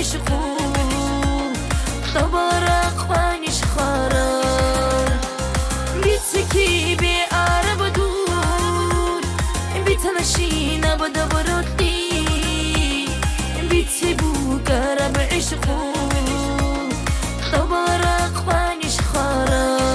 بعشقو طبارق خوانش خارار بيتسكي بعرب دور بتمشي نبدا برودي بيتسبو كرب عشقو طبارق خوانش خارار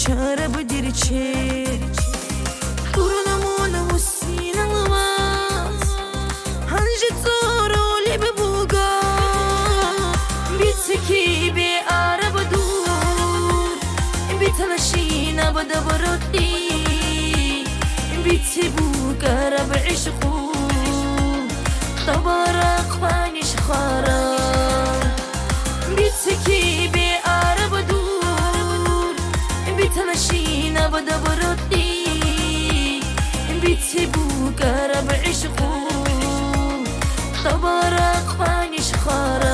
çare bu dirçe Kurunamuna musin almaz Hangi zoru libe buga Bitseki be araba dur Bitanaşina bada baroti Bitsi bu karab aşkı Tabarak vaniş kharar Bitseki be araba dur بتمشينا بدا برودي بتسيبو كرب عشقو طبارق فانش خارا